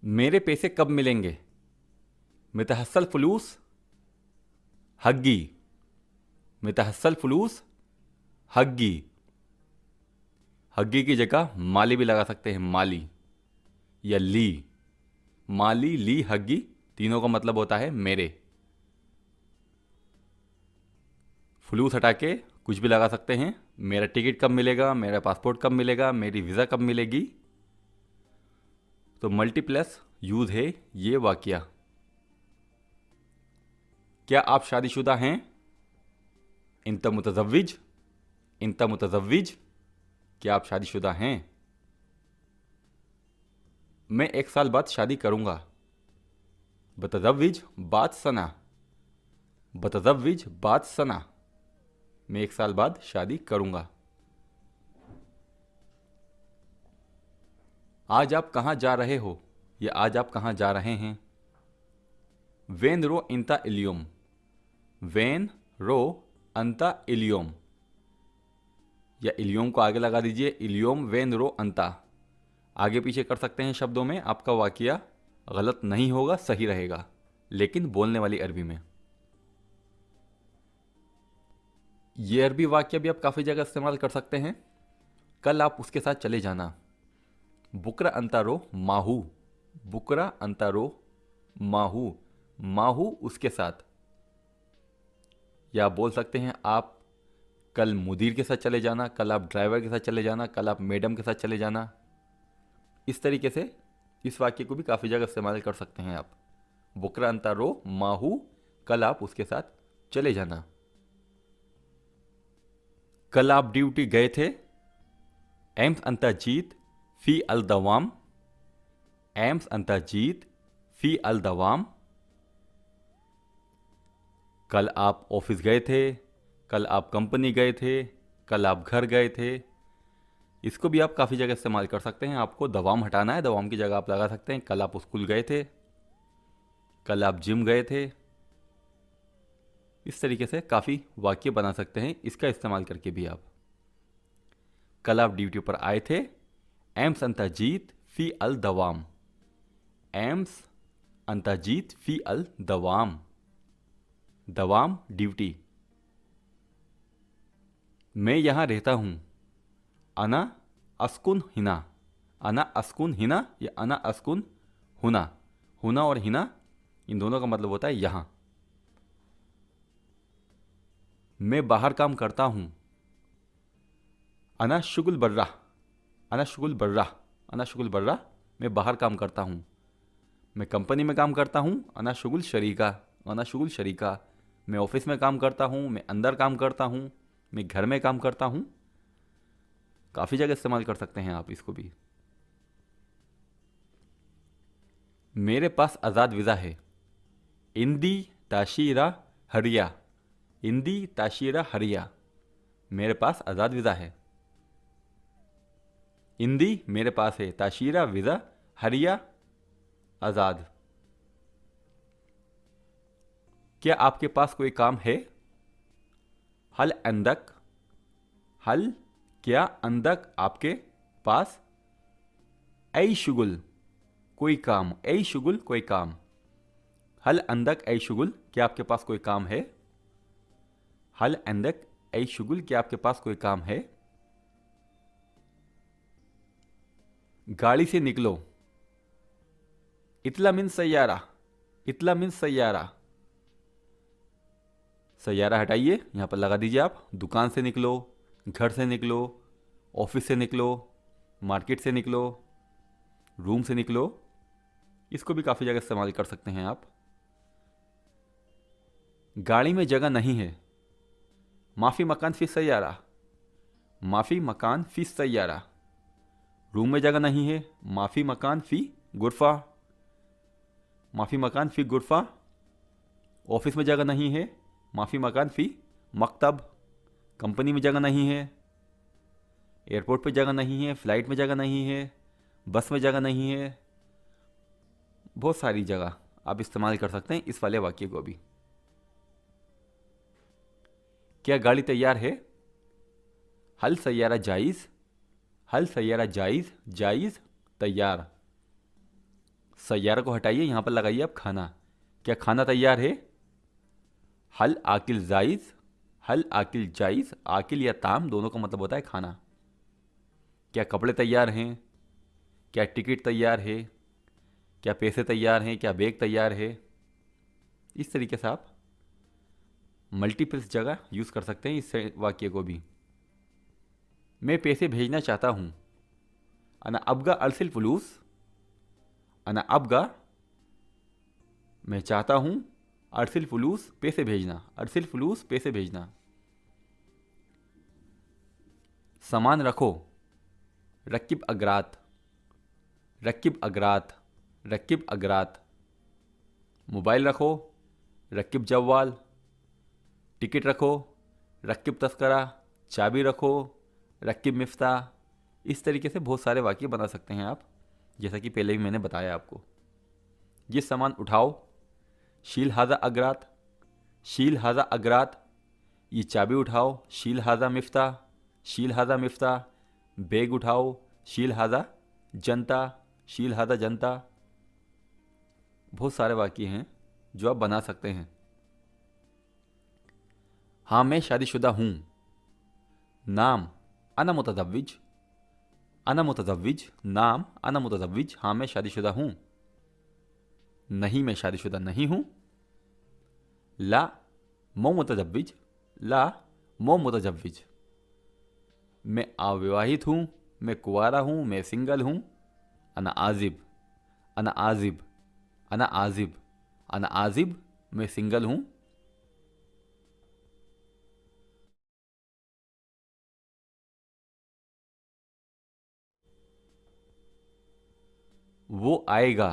मेरे पैसे कब मिलेंगे? मितहस्सल फलूस हग्गी। मितहस्सल फलूस हग्गी। हग्गी की जगह माली भी लगा सकते हैं, माली या ली। माली, ली, हग्गी, तीनों का मतलब होता है मेरे। फलूस हटा के कुछ भी लगा सकते हैं। मेरा टिकट कब मिलेगा, मेरा पासपोर्ट कब मिलेगा, मेरी वीज़ा कब मिलेगी। तो मल्टीप्लस यूज है ये वाक्या। क्या आप शादीशुदा हैं? इंत मुतज़व्विज। इंत मुतज़व्विज। क्या आप शादीशुदा हैं? मैं 1 साल बाद शादी करूंगा। बतज़व्विज बाद सना। बतज़व्विज बाद सना। मैं 1 साल बाद शादी करूंगा। आज आप कहाँ जा रहे हो, या आज आप कहाँ जा रहे हैं। वेन रो इंता इलियम। वेन रो अंता इलियम, या इलियम को आगे लगा दीजिए, इलियम वेन रो अंता। आगे पीछे कर सकते हैं शब्दों में, आपका वाक्य गलत नहीं होगा, सही रहेगा, लेकिन बोलने वाली अरबी में। ये अरबी वाक्य भी आप काफ़ी जगह इस्तेमाल कर सकते हैं। कल आप उसके साथ चले जाना। बुकरा अंतारो माहू। बुकरा अंतारो माहू। माहू उसके साथ। या आप बोल सकते हैं आप कल मुदीर के साथ चले जाना, कल आप ड्राइवर के साथ चले जाना, कल आप मैडम के साथ चले जाना। इस तरीके से इस वाक्य को भी काफ़ी जगह इस्तेमाल कर सकते हैं आप। बुकरा अंतारो माहू, कल आप उसके साथ चले जाना। कल आप ड्यूटी गए थे। एम्स अंताजीत फी अल दवाम। एम्स अंताजीत फी अल दवाम। कल आप ऑफिस गए थे। कल आप कंपनी गए थे। कल आप घर गए थे। इसको भी आप काफ़ी जगह इस्तेमाल कर सकते हैं। आपको दवाम हटाना है, दवाम की जगह आप लगा सकते हैं कल आप स्कूल गए थे। कल आप जिम गए थे। इस तरीके से काफ़ी वाक्य बना सकते हैं इसका इस्तेमाल करके भी आप। कल आप ड्यूटी पर आए थे। एम्स अंताजीत फी अल दवाम। एम्स अंताजीत फी अल दवाम। दवाम ड्यूटी। मैं यहां रहता हूं। अना अस्कुन हिना। अना अस्कुन हिना या अना अस्कुन हुना। हुना और हिना इन दोनों का मतलब होता है यहां। मैं बाहर काम करता हूं। अना शुगुल बर्रा। अना शुगुल बर्रा। अना शुगुल बर्रा। मैं बाहर काम करता हूं। मैं कंपनी में काम करता हूं। अना शुगुल शरीका। अना शुगुल शरीका। मैं ऑफिस में काम करता हूं। मैं अंदर काम करता हूं। मैं घर में काम करता हूं। काफ़ी जगह इस्तेमाल कर सकते हैं आप इसको भी। मेरे पास आज़ाद वीज़ा है। इंदी ताशीरा हरिया। इंदी ताशीरा हरिया। मेरे पास आज़ाद वीज़ा है। इंदी मेरे पास है, ताशीरा वीज़ा, हरिया आज़ाद। क्या आपके पास कोई काम है? हल अंदक। हल क्या अंदक आपके पास। ऐ शुगुल कोई काम। ऐ शुगुल कोई काम। हल अंदक ऐ शुगुल क्या आपके पास कोई काम है। हल अंदक ऐ शुगुल क्या आपके पास कोई काम है। गाड़ी से निकलो। इतला मिन सैयारा। इतला मिन सैयारा। सैयारा हटाइए, यहां पर लगा दीजिए आप। दुकान से निकलो, घर से निकलो, ऑफिस से निकलो, मार्केट से निकलो, रूम से निकलो। इसको भी काफ़ी जगह इस्तेमाल कर सकते हैं आप। गाड़ी में जगह नहीं है। माफ़ी मकान फी सैयारा। माफ़ी मकान फी सैयारा। रूम में जगह नहीं है। माफ़ी मकान फी गुरफा। माफ़ी मकान फी गुरफा। ऑफिस में जगह नहीं है। माफ़ी मकान फी मकतब। कंपनी में जगह नहीं है। एयरपोर्ट पे जगह नहीं है। फ्लाइट में जगह नहीं है। बस में जगह नहीं है। बहुत सारी जगह आप इस्तेमाल कर सकते हैं इस वाले वाक्य को भी। क्या गाड़ी तैयार है? हल सैयारा जायज़। हल सैयारा जायज़, जायज़ तैयार। सैयारा को हटाइए, यहाँ पर लगाइए आप खाना। क्या खाना तैयार है? हल आकिल जायज़, हल आकिल जायज़, आकिल या ताम दोनों का मतलब होता है खाना। क्या कपड़े तैयार हैं? क्या टिकट तैयार है? क्या पैसे तैयार हैं? क्या बैग तैयार है? इस तरीके से आप मल्टीपल जगह यूज़ कर सकते हैं इस वाक्य को भी। मैं पैसे भेजना चाहता हूँ। अना अबगा अरसिल फलूस, अना अबगा मैं चाहता हूँ, अरसिल फलूस पैसे भेजना, अरसिल फलूस पैसे भेजना। सामान रखो, रकिब अगरात, रकिब अगरात, रकिब अगरात। मोबाइल रखो, रकिब जवाल। टिकट रखो, रकिब तस्करा। चाबी रखो, रकिब मिफ्ता। इस तरीके से बहुत सारे वाक्य बना सकते हैं आप, जैसा कि पहले भी मैंने बताया आपको। ये सामान उठाओ, शील हाजा अगरात, शील हाजा अगरात। ये चाबी उठाओ, शील हाजा मिफ्ता, शील हाजा मिफ्ता। बैग उठाओ, शील हाजा जनता, शील हाजा जनता। बहुत सारे वाक्य हैं जो आप बना सकते हैं। हाँ मैं शादीशुदा हूँ। नाम अना मुतज़व्विज, अना मुतज़व्विज। नाम अना मुतज़व्विज, हाँ मैं शादीशुदा हूँ। नहीं मैं शादीशुदा नहीं हूँ। ला मो मुतज़व्विज, ला मो मुतज़व्विज। मैं अविवाहित हूँ, मैं कुंवारा हूँ, मैं सिंगल हूँ। अना आजिब, अना आजिब, अना आजिब, अना आजिब, मैं सिंगल हूँ। वो आएगा,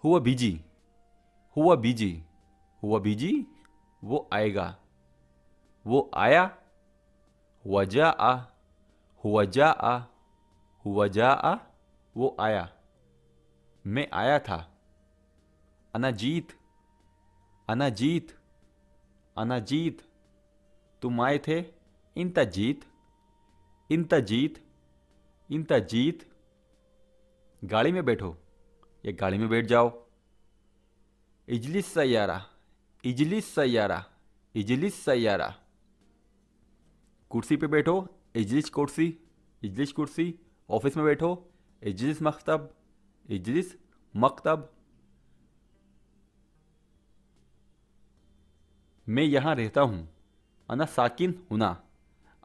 हुआ बिजी, हुआ बिजी, हुआ बिजी, वो आएगा। वो आया, हुआ जा आ, हुआ जा आ, हुआ जा आ, वो आया। मैं आया था। अना जीत, अना जीत, अना जीत, तुम आए थे। इंता जीत, इंता जीत, इंता जीत। गाड़ी में बैठो या गाड़ी में बैठ जाओ। इजलिस सैयारा, इजलिस सैयारा, इजलिस सैयारा। कुर्सी पे बैठो, इजलिस कुर्सी, इजलिस कुर्सी। ऑफिस में बैठो, इजलिस मकतब, इजलिस मकतब। मैं यहाँ रहता हूँ। अना साकिन हुना,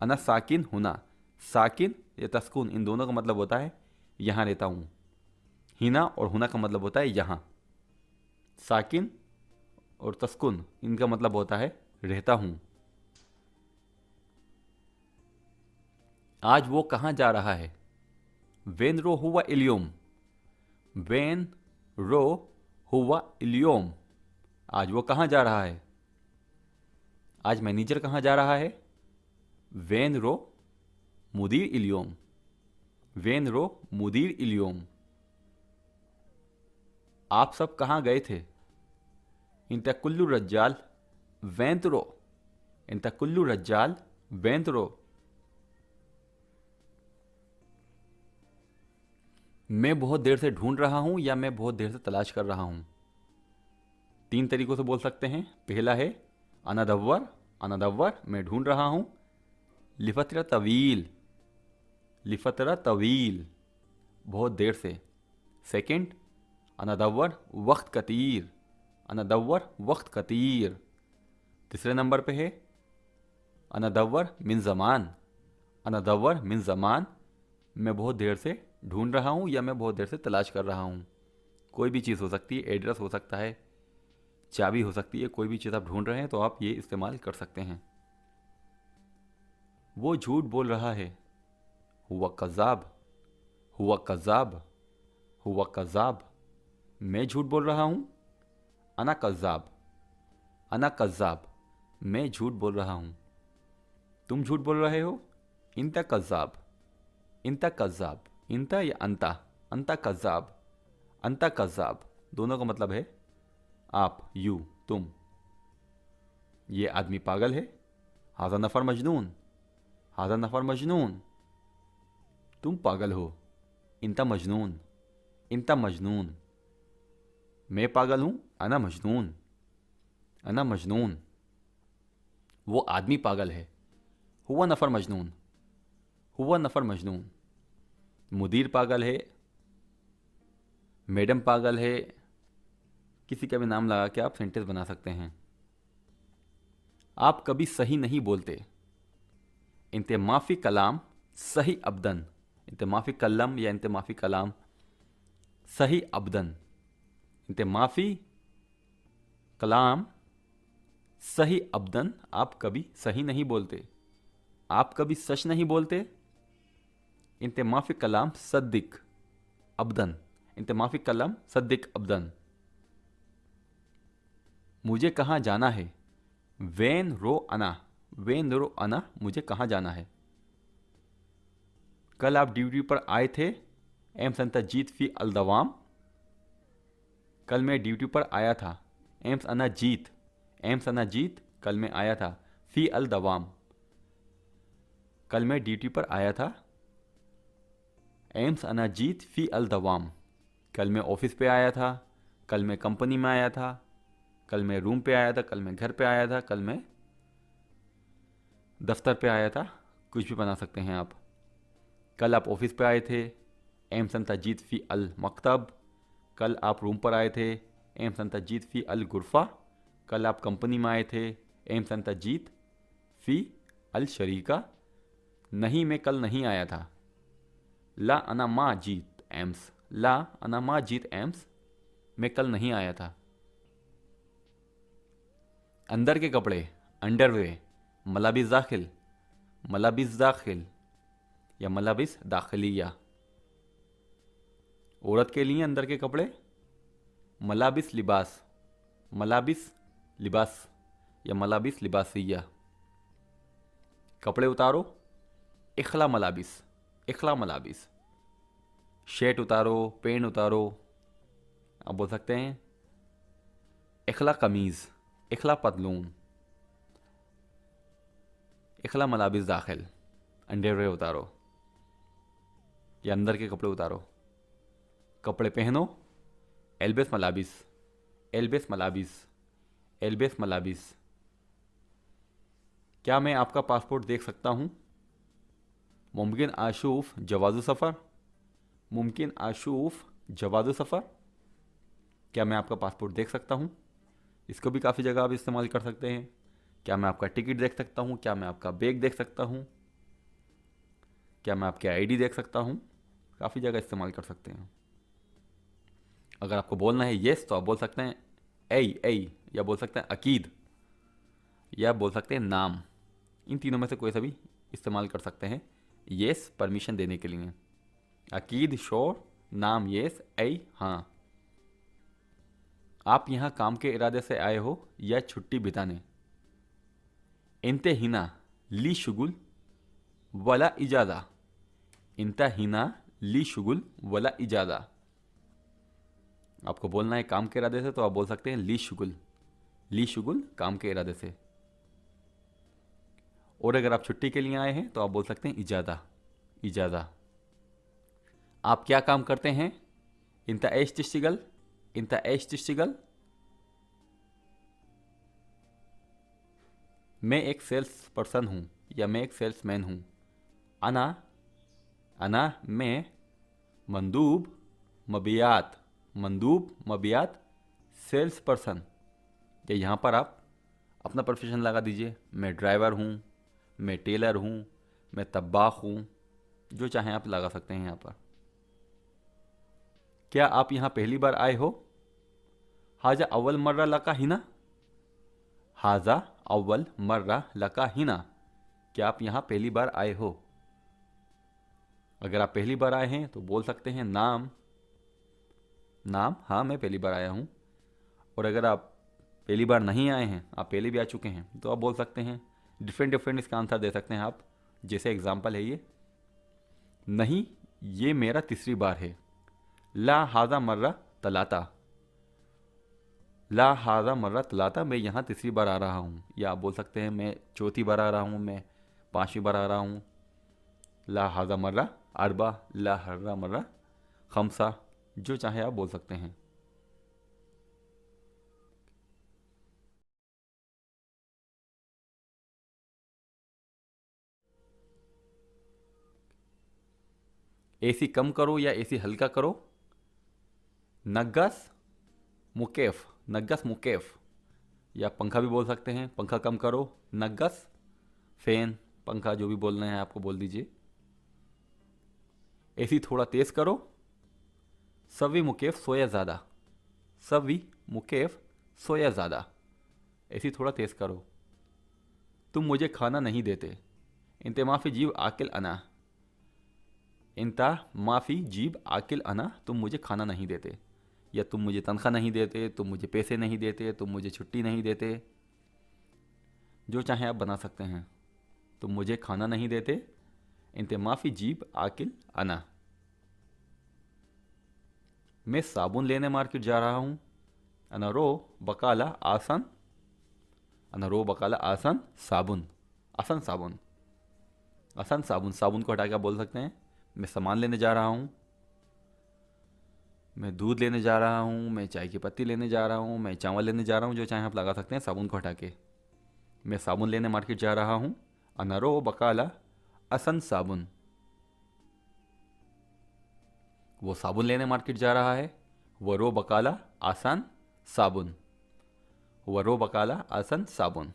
अना साकिन हुना। साकिन या तस्कुन इन दोनों का मतलब होता है यहाँ रहता हूँ। हिना और हुना का मतलब होता है यहाँ। साकिन और तस्कुन इनका मतलब होता है रहता हूँ। आज वो कहाँ जा रहा है? वेन रो हुआ इलियोम, वेन रो हुआ इलियोम। आज वो कहाँ जा रहा है? आज मैनेजर कहाँ जा रहा है? वेन रो मुदीर इलियोम, वेन रो मुदीर इलियोम। आप सब कहाँ गए थे? इंता कुल्लू रज्जाल वेंतरो, इंता कुल्लू रज्जाल वेंतरो। मैं बहुत देर से ढूंढ रहा हूं या मैं बहुत देर से तलाश कर रहा हूं। तीन तरीकों से बोल सकते हैं। पहला है अनादव्वर, अनादव्वर मैं ढूंढ रहा हूं। लिफतरा तवील, लिफतरा तवील बहुत देर से। सेकंड अनादव्वर वक्त कतीर, अनादव्वर वक्त कतीर। तीसरे नंबर पे है अनादव्वर मिन ज़मान, अनादव्वर मिन ज़मान मैं बहुत देर से ढूंढ रहा हूँ या मैं बहुत देर से तलाश कर रहा हूँ। कोई भी चीज़ हो सकती है, एड्रेस हो सकता है, चाबी हो सकती है, कोई भी चीज़ आप ढूंढ रहे हैं तो आप ये इस्तेमाल कर सकते हैं। वो झूठ बोल रहा है। हुआ कज़ाब, हुआ कज़ाब, हुआ कज़ाब मैं झूठ बोल रहा हूँ। अना कज़ाब, अना कज़ाब मैं झूठ बोल रहा हूँ। तुम झूठ बोल रहे हो। इंता कज़ाब, इंता कज़ाब, इंता या अंता, अंता कज़ाब, अंता कज़ाब दोनों का मतलब है आप, यू, तुम। ये आदमी पागल है। हाजा नफर मजनून, हाजा नफर मजनून तुम पागल हो। इंता मजनून, इंता मजनून मैं पागल हूँ, अना मजनून, अना मजनून। वो आदमी पागल है, हुआ नफर मजनून, हुआ नफर मजनून। मुदीर पागल है, मैडम पागल है। किसी का भी नाम लगा के आप सेंटेंस बना सकते हैं। आप कभी सही नहीं बोलते, इंते माफ़ी कलाम सही अबदन, इंते माफ़ी कलम या इंते माफ़ी कलाम सही अबदन, इंते माफ़ी कलाम सही अबदन। आप कभी सही नहीं बोलते, आप कभी सच नहीं बोलते। इंते माफ़ी कलाम सद्दिक अबदन, इंते माफ़ी कलाम सद्दिक अबदन। मुझे कहाँ जाना है, वेन रो अना, वेन रो अना, मुझे कहाँ जाना है। कल आप ड्यूटी पर आए थे, एम संताजीत फी अलदवाम। कल मैं ड्यूटी पर आया था, एम्स अना जीत, एम्स अना जीत, कल मैं आया था। फी अल दवाम, कल मैं ड्यूटी पर आया था। एम्स अना जीत फी अल दवाम, कल मैं ऑफिस पे आया था, कल मैं कंपनी में आया था, कल मैं रूम पे आया था, कल मैं घर पे आया था, कल मैं दफ्तर पे आया था। कुछ भी बना सकते हैं आप। कल आप ऑफिस पे आए थे, एम संताजीत फ़ी अल मकतब। कल आप रूम पर आए थे, एम संताजीत फ़ी अल गुरफ़ा। कल आप कंपनी में आए थे, एम संताजीत फ़ी अल शरीका। नहीं, मैं कल नहीं आया था। ला अना मा जीत एम्स, ला अना मा जीत एम्स, मैं कल नहीं आया था। अंदर के कपड़े अंडरवे, मलाबिस दाखिल, मलाबिस दाखिल या मलाबिस दाखिलिया। औरत के लिए अंदर के कपड़े मलाबिस लिबास, मलाबिस लिबास या मलाबिस लिबासिया। कपड़े उतारो इखला मलाबिस, इखला मलाबिस। शर्ट उतारो, पेंट उतारो, आप बोल सकते हैं इखला कमीज़, इखला पतलून। इखला मलाबिस दाखिल, अंडरवेयर उतारो या अंदर के कपड़े उतारो। कपड़े पहनो एल्बेस मलाबिस, एल्बेस मलाबिस, एल्बेस मलाबिस। क्या मैं आपका पासपोर्ट देख सकता हूँ। मुमकिन आशूफ जवाज़ सफ़र, मुमकिन आशूफ जवाज़ सफ़र। क्या मैं आपका पासपोर्ट देख सकता हूँ। इसको भी काफ़ी जगह आप इस्तेमाल कर सकते हैं। क्या मैं आपका टिकट देख सकता हूँ, क्या मैं आपका बैग देख सकता हूँ, क्या मैं आपकी आईडी देख सकता हूँ। काफ़ी जगह इस्तेमाल कर सकते हैं। अगर आपको बोलना है येस तो आप बोल सकते हैं ए, या बोल सकते हैं अकीद, या बोल सकते हैं नाम। इन तीनों में से कोई सा भी इस्तेमाल कर सकते हैं येस परमिशन देने के लिए। अकीद श्योर, नाम येस, ए हाँ। आप यहाँ काम के इरादे से आए हो या छुट्टी बिताने। इंतहिना ली शुगुल वला इजाज़ा, इंतहिना ली शुगुल वला इजाज़ा। आपको बोलना है काम के इरादे से तो आप बोल सकते हैं ली शुगुल, ली शुगुल काम के इरादे से। और अगर आप छुट्टी के लिए आए हैं तो आप बोल सकते हैं इजाज़ा, इजाज़ा। आप क्या काम करते हैं। इंता एश तिश्तिगल, इंता एश तिश्तिगल। मैं एक सेल्स पर्सन हूँ या मैं एक सेल्समैन हूँ। अना, अना मैं मंदूब मबियात, मंदूब मबियात सेल्स पर्सन। या यहाँ पर आप अपना प्रोफेशन लगा दीजिए। मैं ड्राइवर हूँ, मैं टेलर हूँ, मैं तब्बाख हूँ, जो चाहें आप लगा सकते हैं यहाँ पर। क्या आप यहाँ पहली बार आए हो। हाजा अव्वल मर्रा लका हिना, हाजा अव्वल मर्रा लका हिना। क्या आप यहाँ पहली बार आए हो। अगर आप पहली बार आए हैं तो बोल सकते हैं नाम, नाम हाँ मैं पहली बार आया हूँ। और अगर आप पहली बार नहीं आए हैं, आप पहले भी आ चुके हैं, तो आप बोल सकते हैं डिफरेंट इसका आंसर दे सकते हैं आप। जैसे एग्जांपल है ये, नहीं ये मेरा तीसरी बार है। ला हाजा मर्रा तलाता, ला हाजा मर्रा तलाता, मैं यहाँ तीसरी बार आ रहा हूँ। या आप बोल सकते हैं मैं चौथी बार आ रहा हूँ, मैं पाँचवीं बार आ रहा हूँ। ला हाजा मर्रा अरबा, ला हर्रा मर्रा खमसा, जो चाहे आप बोल सकते हैं। एसी कम करो या एसी हल्का करो, नग्गस मुकेफ, नग्गस मुकेफ, या पंखा भी बोल सकते हैं, पंखा कम करो, नग्गस, फैन, पंखा, जो भी बोलना है आपको बोल दीजिए। एसी थोड़ा तेज करो, सवी मुकेफ सोया ज़्यादा, सवी मुकेफ सोया ज़्यादा, एसी थोड़ा तेज करो। तुम मुझे खाना नहीं देते, इंते माफ़ी जीब आकिल अना, इंता माफ़ी जीब आकिल अना, तुम मुझे खाना नहीं देते, या तुम मुझे तनख्वाह नहीं देते, तुम मुझे पैसे नहीं देते, तुम मुझे छुट्टी नहीं देते, जो चाहे आप बना सकते हैं। तुम मुझे खाना नहीं देते, इंते माफ़ी जीब आकिल अना। मैं साबुन लेने मार्केट जा रहा हूँ, अना रो बकाला आसन, अना रो बकाला आसन साबुन, आसन साबुन, आसन साबुन, साबुन को हटा के आप बोल सकते हैं मैं सामान लेने जा रहा हूँ, मैं दूध लेने जा रहा हूँ, मैं चाय की पत्ती लेने जा रहा हूँ, मैं चावल लेने जा रहा हूँ, जो चाहे आप लगा सकते हैं साबुन को हटा के। मैं साबुन लेने मार्केट जा रहा हूँ, अनरो बकाला असन साबुन, वो साबुन लेने मार्केट जा रहा है, वरो बकाला आसान साबुन, वरो बकाला आसन साबुन।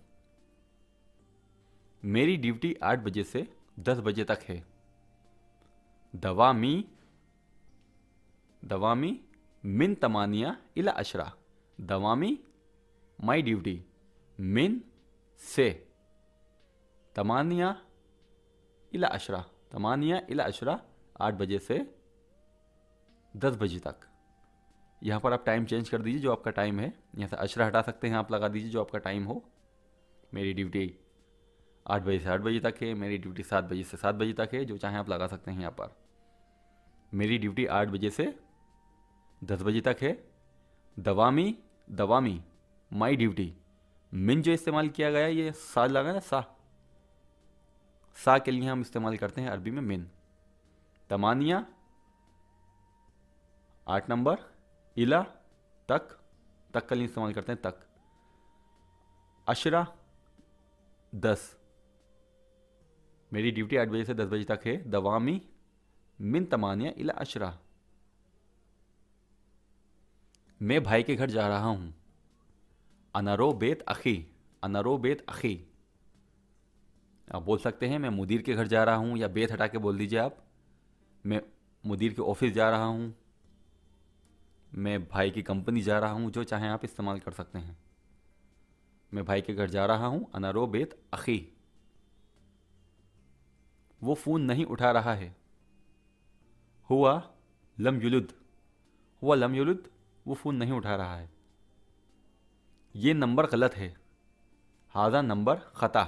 मेरी ड्यूटी 8 बजे से 10 बजे तक है, दवामी, दवामी मिन तमानिया इला अशरा, दवामी माई ड्यूटी, मिन से, तमानिया इला अशरा, तमानिया इला अशरा 8 बजे से 10 बजे तक। यहाँ पर आप टाइम चेंज कर दीजिए जो आपका टाइम है, यहाँ से अशरा हटा सकते हैं, आप लगा दीजिए जो आपका टाइम हो। मेरी ड्यूटी 8 बजे से 8 बजे तक है, मेरी ड्यूटी 7 बजे से 7 बजे तक है, जो चाहे आप लगा सकते हैं यहाँ पर। मेरी ड्यूटी 8 बजे से 10 बजे तक है, दवामी, दवामी माई ड्यूटी, मिन जो इस्तेमाल किया गया ये सा लगा ना, सा के लिए हम इस्तेमाल करते हैं अरबी में मिन। तमानिया 8 नंबर, इला तक, तक के लिए इस्तेमाल करते हैं तक, अशरा 10, मेरी ड्यूटी 8 बजे से 10 बजे तक है, दवामी मिन तमानिया इला अशरा। मैं भाई के घर जा रहा हूँ, अनरो बेत अखी, अनरो बेत अखी, आप बोल सकते हैं मैं मुदीर के घर जा रहा हूँ, या बेत हटा के बोल दीजिए आप, मैं मुदीर के ऑफिस जा रहा हूँ, मैं भाई की कंपनी जा रहा हूँ, जो चाहे आप इस्तेमाल कर सकते हैं। मैं भाई के घर जा रहा हूँ, अनरो बेत अखी। वो फ़ोन नहीं उठा रहा है, हुआ लम युलुद, हुआ लम युलुद, वो फ़ोन नहीं उठा रहा है। ये नंबर गलत है, हाजा नंबर ख़ता,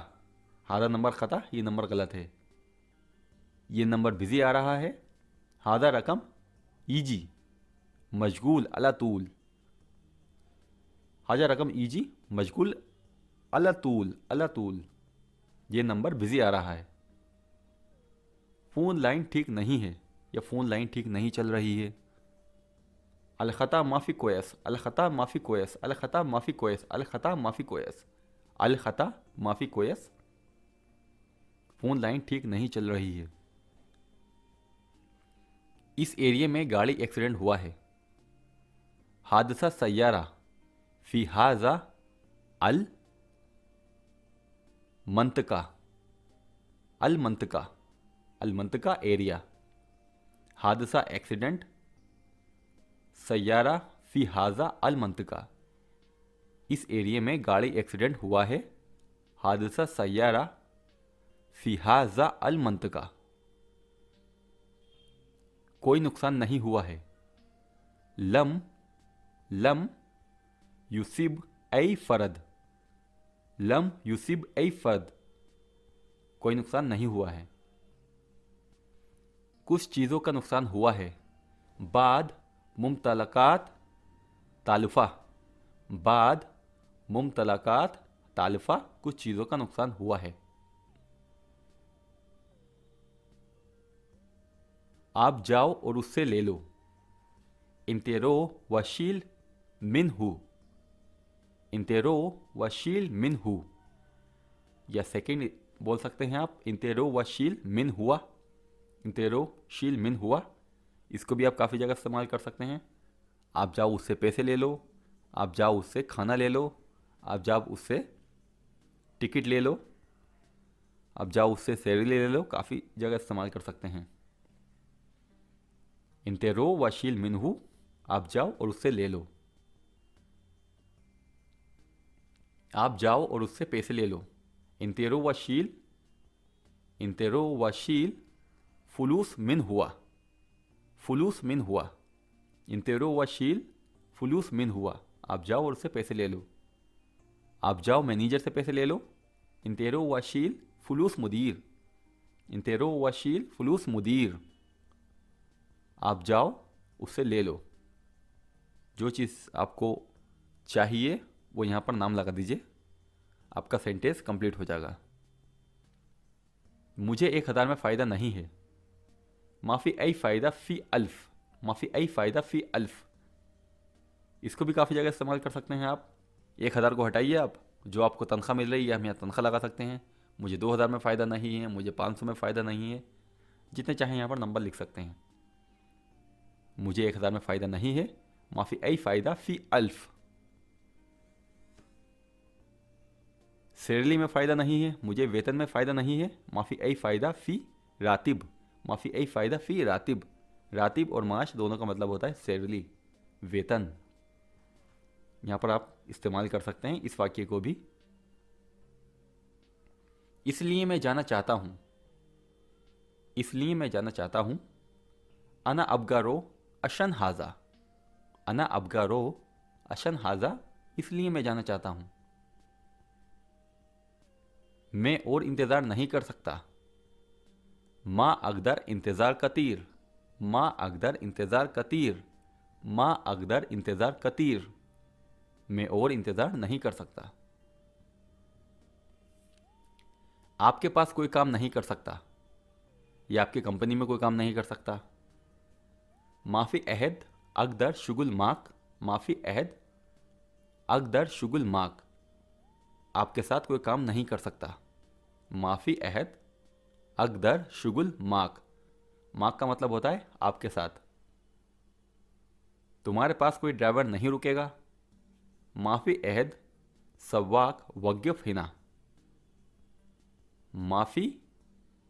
हाजा नंबर ख़ता, ये नंबर गलत है। ये नंबर बिज़ी आ रहा है, हाजा रकम ईजी मशगूल अला तूल, हाजा रकम ईजी मशगूल अला तूल, अला तूल, ये नंबर बिज़ी आ रहा है। फ़ोन लाइन ठीक नहीं है, या फ़ोन लाइन ठीक नहीं चल रही है। अलखता माफ़ी कोयस, अलखता माफ़ी कोयस, अलखता माफ़ी कोयस, अलखता माफ़ी कोयस, अलखता माफ़ी कोयस, फ़ोन लाइन ठीक नहीं चल रही है। इस एरिया में गाड़ी एक्सीडेंट हुआ है, हादसा सैयारा फी हाजा अल मंतका, अल मंतका, अल मंतका एरिया, हादसा एक्सीडेंट, सैयारा फी हाजा अल मंतका, इस एरिया में गाड़ी एक्सीडेंट हुआ है, हादसा सैयारा फी हाजा अल मंतका, कोई नुकसान नहीं हुआ है। लम, लम युसिब ऐ फरद, लम युसिब ऐ फरद, कोई नुकसान नहीं हुआ है। कुछ चीज़ों का नुकसान हुआ है, बाद मुमतलकात तालुफा, बाद मुमतलकात तालुफा, कुछ चीज़ों का नुकसान हुआ है। आप जाओ और उससे ले लो, इंतेरो वशील मिनहू, इंतेरो वशील मिनहू, या सेकंड बोल सकते हैं आप, इंतेरो वशील मिन हुआ, इंतेरो शील मिन हुआ, इसको भी आप काफ़ी जगह इस्तेमाल कर सकते हैं। आप जाओ उससे पैसे ले लो, आप जाओ उससे खाना ले लो, आप जाओ उससे टिकट ले लो, आप जाओ उससे सैलरी ले लो, काफ़ी जगह इस्तेमाल कर सकते हैं। इंतेरो व शील मिनहू, आप जाओ और उससे ले लो, आप जाओ और उससे पैसे ले लो। इंतेरो व शील फुलूस मिन हुआ, फुलूस मिन हुआ, इंतेरो व शील फुलूस मिन हुआ, आप जाओ और उससे पैसे ले लो, आप जाओ मैनेजर से पैसे ले लो। इंतेरो व शील फुलूस मुदीर, इंतेरो व शील फुलूस मुदीर, आप जाओ उससे ले लो। जो चीज़ आपको चाहिए वो यहाँ पर नाम लगा दीजिए, आपका सेंटेंस कंप्लीट हो जाएगा। मुझे 1,000 में फ़ायदा नहीं है। माफ़ी आई फ़ायदा फ़ी अल्फ़, माफ़ी आई फ़ायदा फ़ी अल्फ़, इसको भी काफ़ी जगह इस्तेमाल कर सकते हैं आप। 1,000 को हटाइए, आप जो आपको तनख्वाह मिल रही है हम यहाँ तनख्वाह लगा सकते हैं। मुझे 2,000 में फ़ायदा नहीं है, मुझे 500 में फ़ायदा नहीं है, जितने चाहें यहाँ पर नंबर लिख सकते हैं। मुझे 1,000 में फ़ायदा नहीं है, माफ़ी आई फ़ायदा फ़ी अल्फ़। सैलरी में फ़ायदा नहीं है, मुझे वेतन में फ़ायदा नहीं है, माफ़ी आई फ़ायदा फ़ी रातिब, माफ़ी आई फ़ायदा फ़ी रातिब। रातिब और माश दोनों का मतलब होता है सैलरी, वेतन। यहाँ पर आप इस्तेमाल कर सकते हैं इस वाक्य को भी। इसलिए मैं जाना चाहता हूँ, इसलिए मैं जाना चाहता हूँ। अना अबगारो अशन हाजा, अना अबगारो अशन हाजा, इसलिए मैं जाना चाहता हूँ। मैं और इंतज़ार नहीं कर सकता। माँ अकदर इंतज़ार कतीर, माँ अकदर इंतज़ार कतीर, माँ अकदर इंतज़ार कतीर, मैं और इंतज़ार नहीं कर सकता। आपके पास कोई काम नहीं कर सकता, या आपकी कंपनी में कोई काम नहीं कर सकता। माफ़ी अहद अकदर शुगुल माक, माफ़ी अहद अकदर शुगुल माक, आपके साथ कोई काम नहीं कर सकता। माफ़ी अहद अकदर शुगुल माक, माक का मतलब होता है आपके साथ। तुम्हारे पास कोई ड्राइवर नहीं रुकेगा। माफ़ी अहद सवाक वक़्फ़ हिना, माफ़ी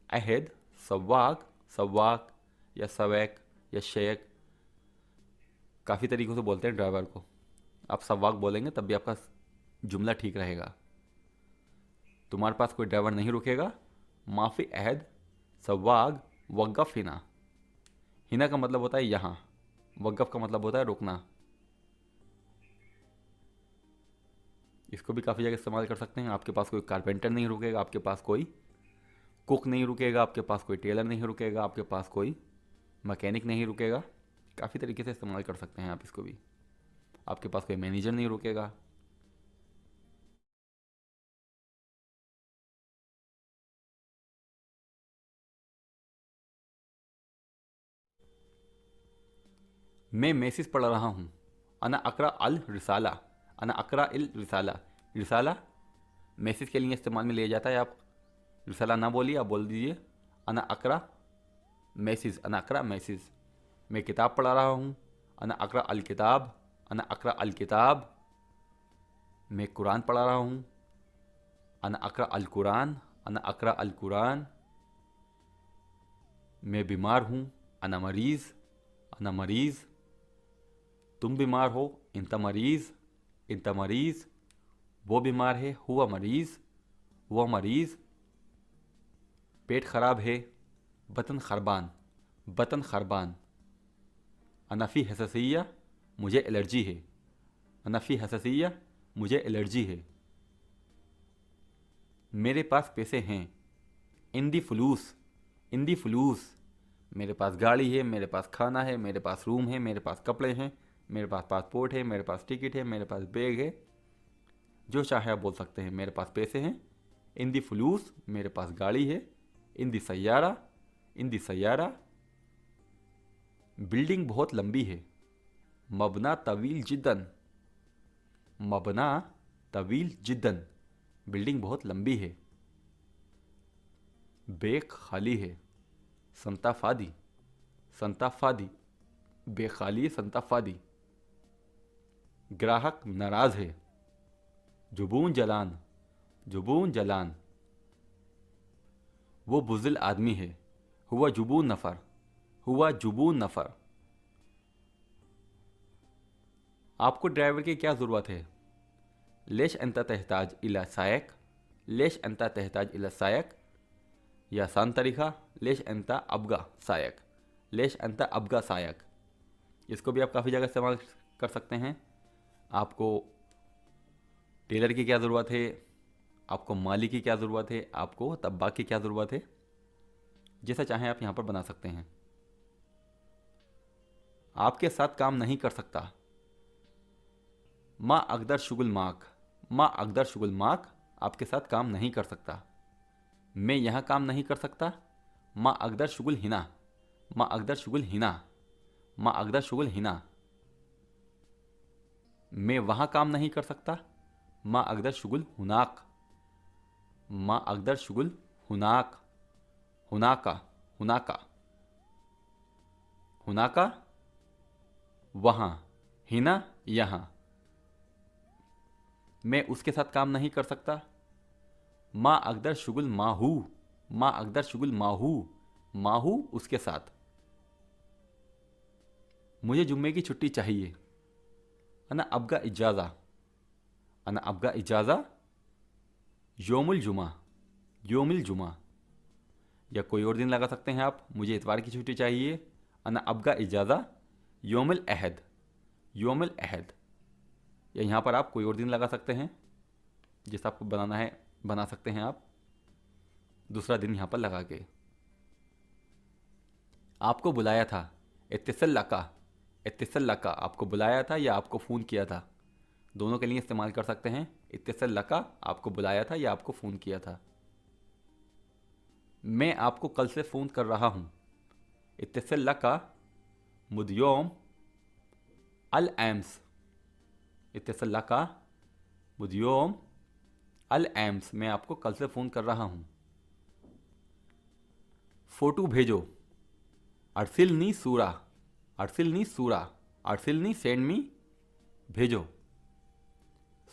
अहद सवाक, सवाक या सवैक या शेक, काफ़ी तरीक़ों से बोलते हैं ड्राइवर को। आप सवाक बोलेंगे तब भी आपका जुमला ठीक रहेगा। तुम्हारे पास कोई ड्राइवर नहीं रुकेगा। माफ़ी अहद सवाक वक़्फ़ हिना, हिना का मतलब होता है यहाँ, वक़्फ़ का मतलब होता है रुकना। इसको भी काफ़ी जगह इस्तेमाल कर सकते हैं। आपके पास कोई कारपेंटर नहीं रुकेगा, आपके पास कोई कुक नहीं रुकेगा, आपके पास कोई टेलर नहीं रुकेगा, आपके पास कोई मैकेनिक नहीं रुकेगा। काफ़ी तरीके से इस्तेमाल कर सकते हैं आप इसको भी। आपके पास कोई मैनेजर नहीं रुकेगा। मैं मैसेज पढ़ रहा हूँ। अना अकरा अल रिसाला, अना अकरा इल रिसाला, रिसाला मैसेज के लिए इस्तेमाल में लिया जाता है। आप रिसाला ना बोलिए, आप बोल दीजिए अना अकरा मैसेज, अना अकरा मैसेज। मैं किताब पढ़ा रहा हूँ। अना अकरा अल किताब, अना अकरा अल किताब। मैं कुरान पढ़ा रहा हूँ। अना अकरा अल कुरान, अना अकरा अल कुरान। मैं बीमार हूँ। अना मरीज़, अना मरीज़। तुम बीमार हो। इंता मरीज़, इंता मरीज़। वो बीमार है। हुआ मरीज़, हुआ मरीज़। पेट खराब है। बतन खरबान, बतन खरबान। अनफ़ी हससिया, मुझे एलर्जी है। अनफ़ी हससिया, मुझे एलर्जी है। मेरे पास पैसे हैं। इंदी फलूस, इंदी फलूस। मेरे पास गाड़ी है, मेरे पास खाना है, मेरे पास रूम है, मेरे पास कपड़े हैं, मेरे पास पासपोर्ट है, मेरे पास टिकट है, मेरे पास बैग है। जो चाहे आप बोल सकते हैं। मेरे पास पैसे हैं। इंदी फलूस, मेरे पास गाड़ी है। इंदी सैयारा, इंदी सैयारा। बिल्डिंग बहुत लंबी है। मबना तवील जिद्दन, मबना तवील जिद्दन। बिल्डिंग बहुत लंबी है। बैग खाली है। संताफादी, संताफादी, बेखाली संताफादी। ग्राहक नाराज है, जुबून जलान, जुबून जलान। वो बुज़िल आदमी है, हुआ जुबून नफ़र, हुआ जुबून नफ़र। आपको ड्राइवर की क्या ज़रूरत है? लेश अंता तहताज इला सायक, लेश अंता तहताज इला सायक। या आसान तरीका, लेश अंता अबगा सायक, लेश अंता अबगा सायक। इसको भी आप काफ़ी जगह इस्तेमाल कर सकते हैं। आपको टेलर की क्या ज़रूरत है, आपको माली की क्या ज़रूरत है, आपको तब्बाक की क्या ज़रूरत है, जैसा चाहें आप यहाँ पर बना सकते हैं। आपके साथ काम नहीं कर सकता, माँ अकदर शुगुल माक, माँ अकदर शुगुल माक। आपके साथ काम नहीं कर सकता। मैं यहाँ काम नहीं कर सकता, माँ अकदर शुगुल हिना, माँ अकदर शुगुल हिना, माँ अकदर शुगुल हिना। मैं वहाँ काम नहीं कर सकता, माँ अकदर शुगुल हुनाक, माँ अकदर शुगुल हुनाक, हुनाका, हुनाका, हुनाका वहाँ, हिना यहाँ। मैं उसके साथ काम नहीं कर सकता, माँ अकदर शुगुल माहू, माँ अकदर शुगुल माहू, माहू उसके साथ। मुझे जुम्मे की छुट्टी चाहिए, अना अबगा इजाज़ा, अना अबगा इजाज़ा। योमुल जुमा, योमुल जुमा। या कोई और दिन लगा सकते हैं आप, मुझे इतवार की छुट्टी चाहिए, अना अबगा इजाज़ा योमुल अहद, योमुल अहद। या यहाँ पर आप कोई और दिन लगा सकते हैं, जैसा आपको बनाना है बना सकते हैं आप दूसरा दिन यहाँ पर लगा के। आपको बुलाया था, इत्तिसल लका, इत्तिसल लका। आपको बुलाया था या आपको फ़ोन किया था, दोनों के लिए इस्तेमाल कर सकते हैं। इत्तिसल लका, आपको बुलाया था या आपको फ़ोन किया था। मैं आपको कल से फ़ोन कर रहा हूँ, इत्तिसल लका मुद्योम अल एम्स, इत्तिसल लका मुद्योम अल एम्स। मैं आपको कल से फ़ोन कर रहा हूँ। फ़ोटो भेजो, अरसिलनी सूरा, अरसिलनी सूरा, अरसिलनी सेंड मी, भेजो।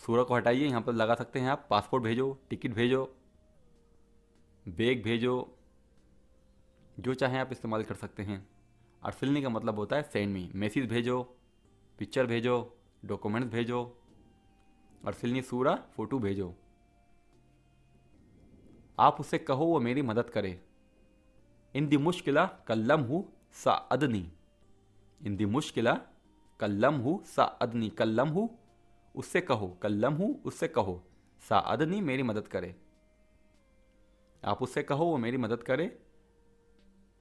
सूरा को हटाइए, यहाँ पर लगा सकते हैं आप पासपोर्ट भेजो, टिकट भेजो, बैग भेजो, जो चाहें आप इस्तेमाल कर सकते हैं। अरसिलनी का मतलब होता है सेंड मी, मैसेज भेजो, पिक्चर भेजो, डॉक्यूमेंट्स भेजो। अरसिलनी सूरा, फ़ोटो भेजो। आप उससे कहो वो मेरी मदद करे, इन दी मुश्किला कल्लम हूँ साअदनी, इन दी मुश्किला कल्लम हूँ साअदनी। कल्लम हूँ उससे कहो, कल्लम हूँ उससे कहो, साअदनी मेरी मदद करे। आप उससे कहो वो मेरी मदद करे,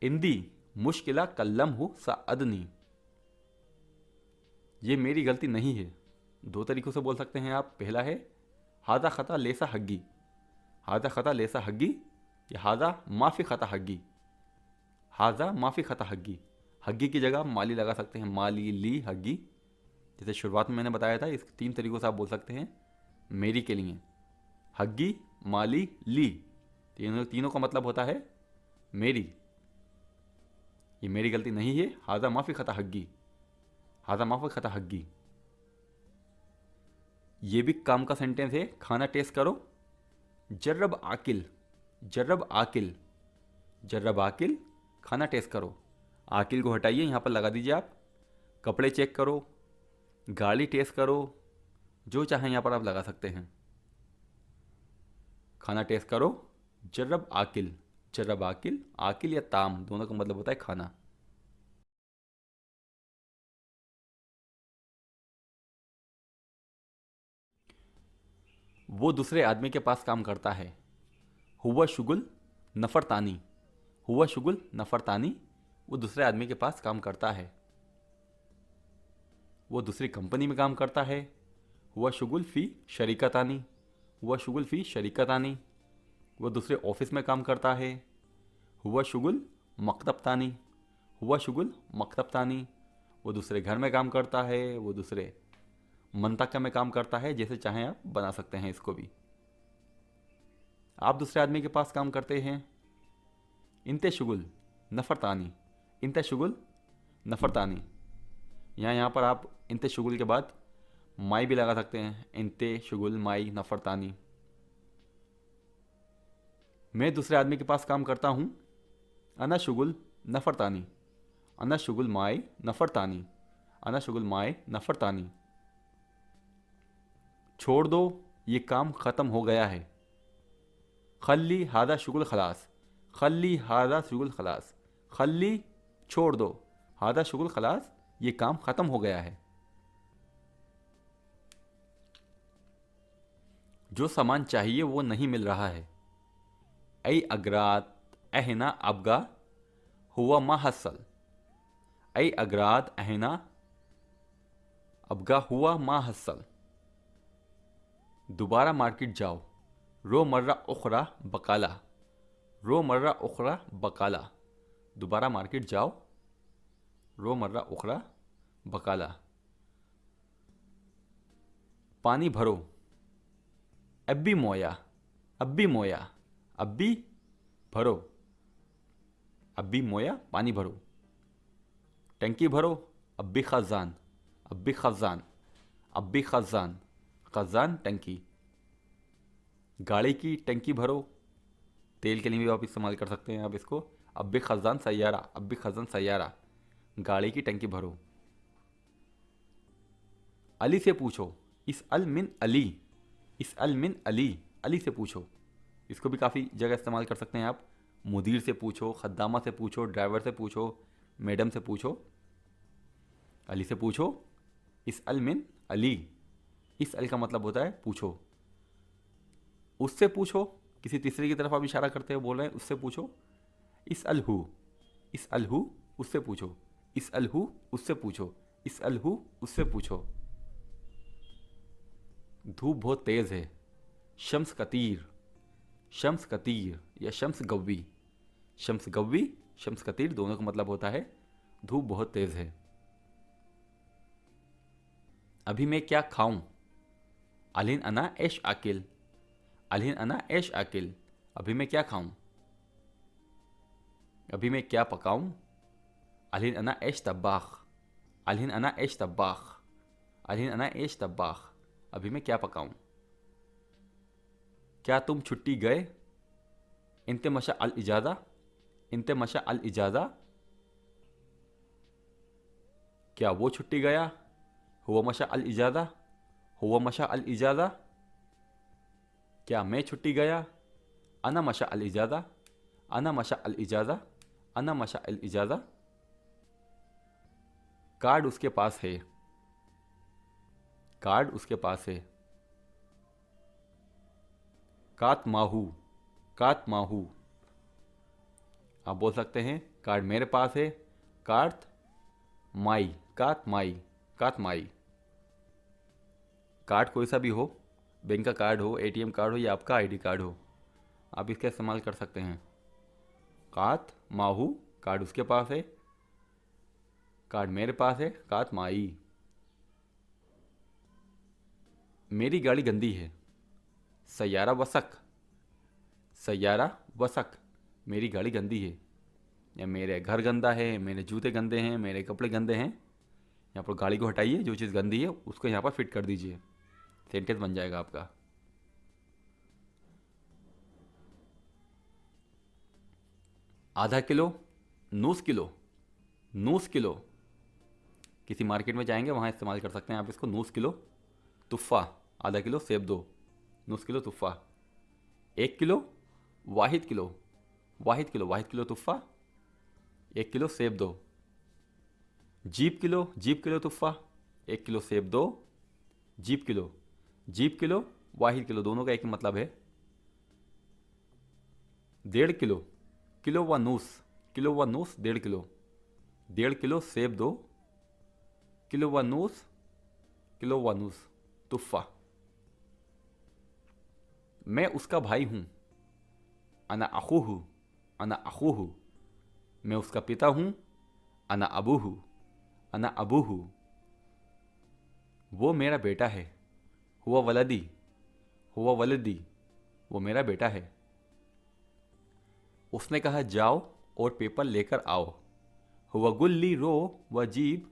इंदी मुश्किला कल्लम हूँ साअदनी। ये मेरी गलती नहीं है। दो तरीक़ों से बोल सकते हैं आप। पहला है हादा ख़ता लेसा हग्गी, हादा ख़ता लेसा हग्गी, या हादा माफ़ी ख़ता हग्गी, हाजा माफ़ी ख़ता हग्गी। हग्गी की जगह माली लगा सकते हैं, माली, ली, हग्गी। जैसे शुरुआत में मैंने बताया था, इस 3 तरीक़ों से आप बोल सकते हैं मेरी के लिए। हग्गी, माली, ली, तीनों का मतलब होता है मेरी। ये मेरी गलती नहीं है। हाजा माफ़ी ख़ता हग्गी, हाजा माफ़ी ख़ता हग्गी। ये भी काम का सेंटेंस है। खाना टेस्ट करो, जर्रब आकिल, जर्रब आकिल, जर्रब आकिल, खाना टेस्ट करो। आकिल को हटाइए, यहाँ पर लगा दीजिए आप कपड़े चेक करो, गाड़ी टेस्ट करो, जो चाहें यहाँ पर आप लगा सकते हैं। खाना टेस्ट करो, जर्रब आकिल, जर्रब आकिल। आकिल या ताम दोनों का मतलब होता है खाना। वो दूसरे आदमी के पास काम करता है, हुआ शुगुल नफ़रतानी, हुआ शुगुल नफ़रतानी। वो दूसरे आदमी के पास काम करता है, वो दूसरी कंपनी में काम करता है। हुआ शुगुल फ़ी शरीकतानी, हुआ शुगुल फ़ी शरीकतानी। वो दूसरे ऑफिस में काम करता है। हुआ शुगुल मकतब तानी, हुआ शुगुल मकतब तानी। वो दूसरे घर में काम करता है, वो दूसरे मंतका में काम करता है। जैसे चाहें आप बना सकते हैं इसको भी। आप दूसरे आदमी के पास काम करते हैं, इंते शुगुल नफ़रतानी, इंत शुगुल नफ़रतानी। यहाँ पर आप इंत शुगुल के बाद माई भी लगा सकते हैं, इंते शुगुल माई नफ़रतानी। मैं दूसरे आदमी के पास काम करता हूँ, अना शुगुल नफ़रतानी, अना शुगुल माई नफ़रतानी, अना शुगुल माई नफ़रतानी। छोड़ दो, ये काम ख़त्म हो गया है। खल्ली हादा शुगुल खलास, खल्ली हादा शुगुल खलास, खल्ली छोड़ दो, हादा शुगुल खलास ये काम ख़त्म हो गया है। जो सामान चाहिए वो नहीं मिल रहा है। ऐ अगरात अहना अबगा हुआ मा हसल, ऐ अगरात अहना अबगा हुआ मा हसल। दोबारा मार्केट जाओ, रो मर्रा उखरा बकाला, रो मर्रा उखरा बकाला। दोबारा मार्केट जाओ, रो मर्रा उखरा बकाला। पानी भरो, अब्बी मोया, अब्बी मोया, अब्बी भरो, अब्बी मोया पानी भरो। टंकी भरो, अब्बी खजान, अब्बी खजान, अब्बी खजान, खजान टंकी। गाड़ी की टंकी भरो, तेल के लिए भी आप इस्तेमाल कर सकते हैं आप इसको। अब्बी खजान सैयारा, अब्बी खजान सैयारा, गाड़ी की टंकी भरो। अली से पूछो, इस अल मिन अली, इस अल मिन अली, अली से पूछो। इसको भी काफ़ी जगह इस्तेमाल कर सकते हैं आप। मुदीर से पूछो, खद्दामा से पूछो, ड्राइवर से पूछो, मैडम से पूछो। अली से पूछो, इस अल मिन अली, इस अल का मतलब होता है पूछो। उससे पूछो, किसी तीसरे की तरफ आप इशारा करते हो, बोल रहे हैं उससे पूछो। इस अल हु, इस अल हु उससे पूछो, इस अल हु उससे पूछो, इस अल हु उससे पूछो। धूप बहुत तेज़ है, शम्स कतीर, शम्स कतीर या शम्स गव्वी, शम्स गव्वी, शम्स कतीर दोनों का मतलब होता है धूप बहुत तेज़ है। अभी मैं क्या खाऊं, अलिन अना ऐश आकिल, अलिन अना ऐश आकिल, अभी मैं क्या खाऊं। अभी मैं क्या पकाऊं, अलिन अना ऐश तब्बाख, अलिन अना ऐश तब्बाख, अलिन अना ऐश तब्बाख, अभी मैं क्या पकाऊं। क्या तुम छुट्टी गए, इंते मशा अल इजाज़ा, इंते मशा अल इजाज़ा। क्या वो छुट्टी गया, हुआ मशा अल इजाज़ा, हुआ मशा अल इजाज़ा। क्या मैं छुट्टी गया, अना मशा अल इजाज़ा, अना मशा अल इजाज़ा, अना मशा अल इजाज़ा। कार्ड उसके पास है, कार्ड उसके पास है। कात माहू, कात माहू, आप बोल सकते हैं कार्ड मेरे पास है, कार्ड माई, कात माई, कात माई। कार्ड कोई सा भी हो, बैंक का कार्ड हो, एटीएम कार्ड हो या आपका आईडी कार्ड हो, आप इसका इस्तेमाल कर सकते हैं। कात माहू, कार्ड उसके पास है, कार्ड मेरे पास है, कात माई। मेरी गाड़ी गंदी है, सैयारा वसक, सैयारा वसक, मेरी गाड़ी गंदी है। या मेरे घर गंदा है, मेरे जूते गंदे हैं, मेरे कपड़े गंदे हैं। यहाँ पर गाड़ी को हटाइए, जो चीज़ गंदी है उसको यहाँ पर फिट कर दीजिए, सेंटेंस बन जाएगा आपका। आधा किलो, नूस किलो, नूस किलो। किसी मार्केट में जाएंगे वहाँ इस्तेमाल कर सकते हैं आप इसको। नूस किलो तुफ़ा, आधा किलो सेब दो, नूस किलो तुफ़ा। 1 किलो, वाहिद किलो, वाहिद किलो, वाहिद किलो तुफ़ा, 1 किलो सेब दो। जीप किलो, जीप किलो तुफ़ा, 1 किलो सेब दो, जीप किलो, जीप किलो, वाहिद किलो, दोनों का एक ही मतलब है। 1.5 किलो, किलो व नूस, किलो व नूस 1.5 किलो, 1.5 किलो सेब दो, किलो व नूस, किलो व नूस तुफ़ा। मैं उसका भाई हूँ, अना अखूहू, अना अखूहू, मैं उसका पिता हूँ, अना अबूहू, अना अबूहू। वो मेरा बेटा है, हुआ वलदी, हुआ वलदी, वो मेरा बेटा है। उसने कहा जाओ, और पेपर लेकर आओ। वगुल्ली रो वजीब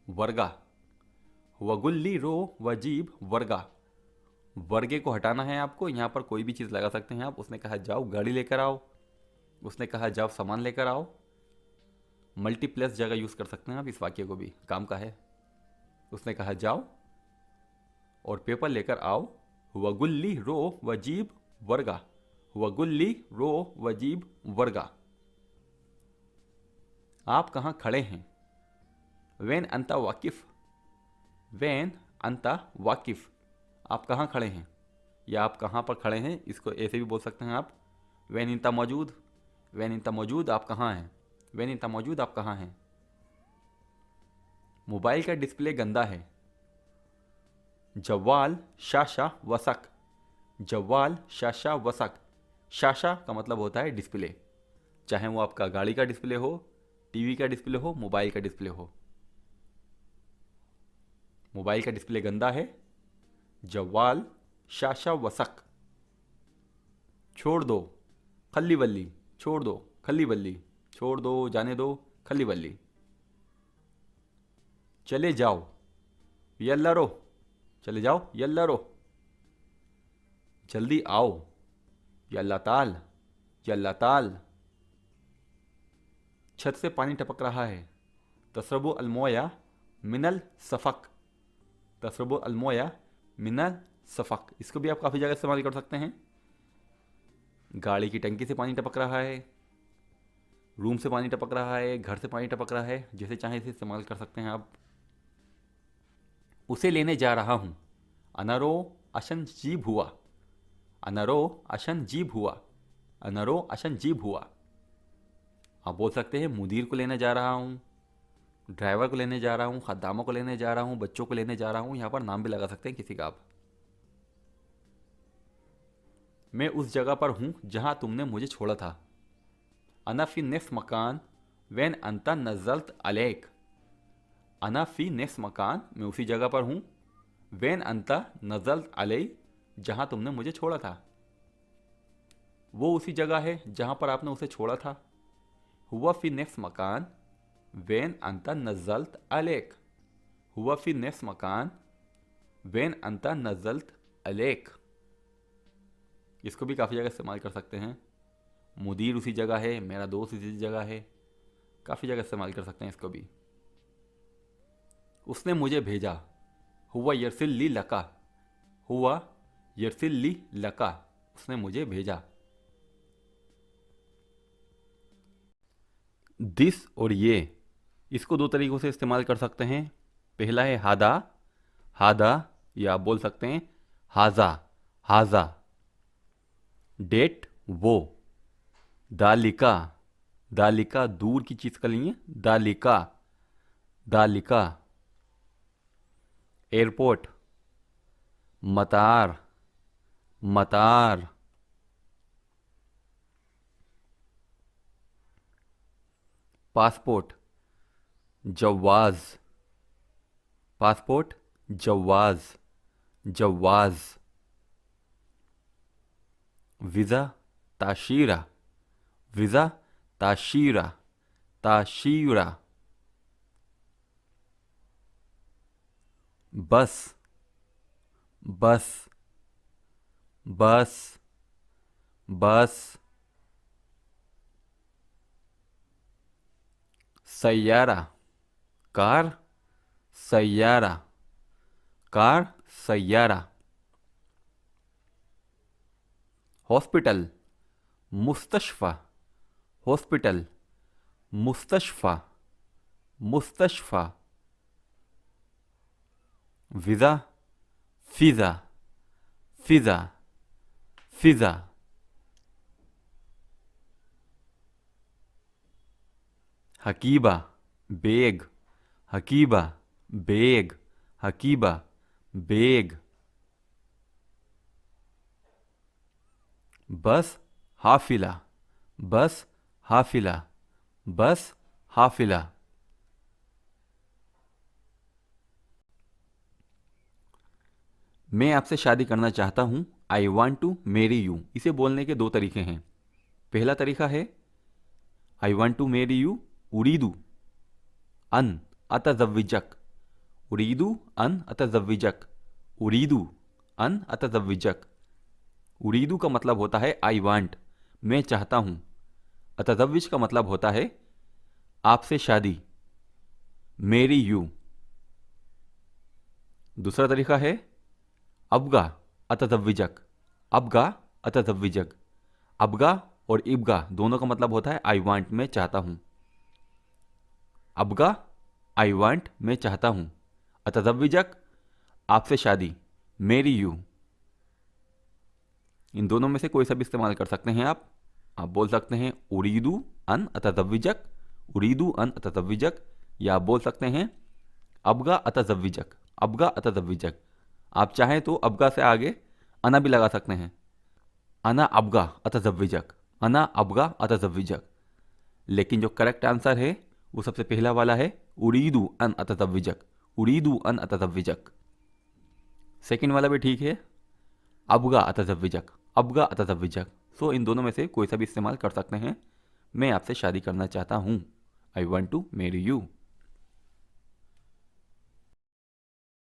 वर्गा। वगुल्ली रो वजीब वर्गा। वर्गे को हटाना है आपको, यहाँ पर कोई भी चीज़ लगा सकते हैं आप। उसने कहा जाओ गाड़ी लेकर आओ, उसने कहा जाओ सामान लेकर आओ। मल्टीप्लेस जगह यूज़ कर सकते हैं आप इस वाक्य को भी, काम का है। उसने कहा जाओ और पेपर लेकर आओ। वगुल्ली रो वजीब वर्गा। वगुल्ली रो वजीब वर्गा। आप कहाँ खड़े हैं? वैन अंता वाकिफ। वैन अंता वाकिफ। आप कहाँ खड़े हैं या आप कहाँ पर खड़े हैं, इसको ऐसे भी बोल सकते हैं आप। वैन इंता मौजूद। वैन इंता मौजूद, आप कहाँ हैं? वैन इंता मौजूद, आप कहाँ हैं? मोबाइल का डिस्प्ले गंदा है। जवाल शाशा वसक। जवाल शाशा वसक। शाशा का मतलब होता है डिस्प्ले, चाहे वो आपका गाड़ी का डिस्प्ले हो, टीवी का डिस्प्ले हो, मोबाइल का डिस्प्ले हो। मोबाइल का डिस्प्ले गंदा है। जवाल शाशा वसक। छोड़ दो खल्ली वल्ली। छोड़ दो खल्ली वल्ली। छोड़ दो, जाने दो, खल्ली वल्ली। चले जाओ यल्ला रो। चले जाओ यल्ला रो। जल्दी आओ यल्ला ताल। यल्ला ताल। छत से पानी टपक रहा है। तसरबु अलमोया मिनल सफक। तसरबु अलमोया मिनल सफक। इसको भी आप काफ़ी जगह इस्तेमाल कर सकते हैं। गाड़ी की टंकी से पानी टपक रहा है, रूम से पानी टपक रहा है, घर से पानी टपक रहा है, जैसे चाहे इसे इस्तेमाल कर सकते हैं आप। उसे लेने जा रहा हूँ। अनरो अशन जीब हुआ। अनरो अशन जीब हुआ। अनरो अशन जीब हुआ। आप बोल सकते हैं मुदीर को लेने जा रहा हूँ, ड्राइवर को लेने जा रहा हूँ, खद्दामों को लेने जा रहा हूँ, बच्चों को लेने जा रहा हूँ। यहाँ पर नाम भी लगा सकते हैं किसी का आप। मैं उस जगह पर हूँ जहाँ तुमने मुझे छोड़ा था। अना फी नेफ्स मकान वैन अंता नज़ल्त अलैक। अना फी नेफ्स मकान, मैं उसी जगह पर हूँ। वैन अंता नज़ल्त अलैक, जहाँ तुमने मुझे छोड़ा था। वो उसी जगह है जहाँ पर आपने उसे छोड़ा था। हुआ फी नेफ्स मकान वैन अंता नज़ल्त अलैक। हुआ फी नेफ्स मकान वैन अंता नज़ल्त अलैक। इसको भी काफ़ी जगह इस्तेमाल कर सकते हैं। मुदीर उसी जगह है, मेरा दोस्त उसी जगह है, काफ़ी जगह इस्तेमाल कर सकते हैं इसको भी। उसने मुझे भेजा। हुआ यरसिल ली लका। हुआ यरसिल ली लका। उसने मुझे भेजा। दिस और ये, इसको दो तरीक़ों से इस्तेमाल कर सकते हैं। पहला है हादा। हादा, या आप बोल सकते हैं हाजा। हाजा। डेट वो। दालिका। दालिका दूर की चीज़ का लिए दालिका। दालिका। एयरपोर्ट। मतार। मतार। पासपोर्ट। जवाज। पासपोर्ट जवाज। जवाज। वीज़ा ताशीरा। वीज़ा ताशीरा। ताशीरा। बस। बस। बस। बस। सैयारा। कार। सैयारा। कार। सैयारा। हॉस्पिटल। मुस्तशफ़ा। हॉस्पिटल। मुस्तशफ़ा। मुस्तशफ़ा। वीज़ा। फ़िज़ा। फ़िज़ा। फ़िज़ा। हकीबा बेग। हकीबा बेग। हकीबा बेग। बस हाफिला। बस हाफिला। बस हाफिला। मैं आपसे शादी करना चाहता हूँ। I want to marry you. इसे बोलने के दो तरीके हैं। पहला तरीका है I want to marry you, उरीदू अन अतज़व्विजक, उरीदू अन अतज़व्विजक, उरीदू अन अतज़व्विजक। उरीदू का मतलब होता है आई वांट, मैं चाहता हूं। अतज़व्विज का मतलब होता है आपसे शादी, मेरी यू। दूसरा तरीका है अबगा अतज़व्विजक, अबगा अतज़व्विजक। अबगा और इबगा दोनों का मतलब होता है आई वांट, मैं चाहता हूं। अबगा आई वांट, मैं चाहता हूं। अतज़व्विजक आपसे शादी, मेरी यू। इन दोनों में से कोई सा भी इस्तेमाल कर सकते हैं आप। आप बोल सकते हैं उरीदू अन अतज़व्विजक, उरीदू अन अतज़व्विजक, या आप बोल सकते हैं अबगा अतज़व्विजक, अबगा अतज़व्विजक। आप चाहें तो अबगा से आगे अना भी लगा सकते हैं, अना अबगा अतज़व्विजक, अना अबगा अतज़व्विजक। लेकिन जो करेक्ट आंसर है वो सबसे पहला वाला है, उरीदू अन अतज़व्विजक, उरीदू अन अतज़व्विजक। सेकंड वाला भी ठीक है, अबगा अतज़व्विजक, अबगा अतज़व्विजक। सो इन दोनों में से कोई सा भी इस्तेमाल कर सकते हैं। मैं आपसे शादी करना चाहता हूँ, I want to marry you.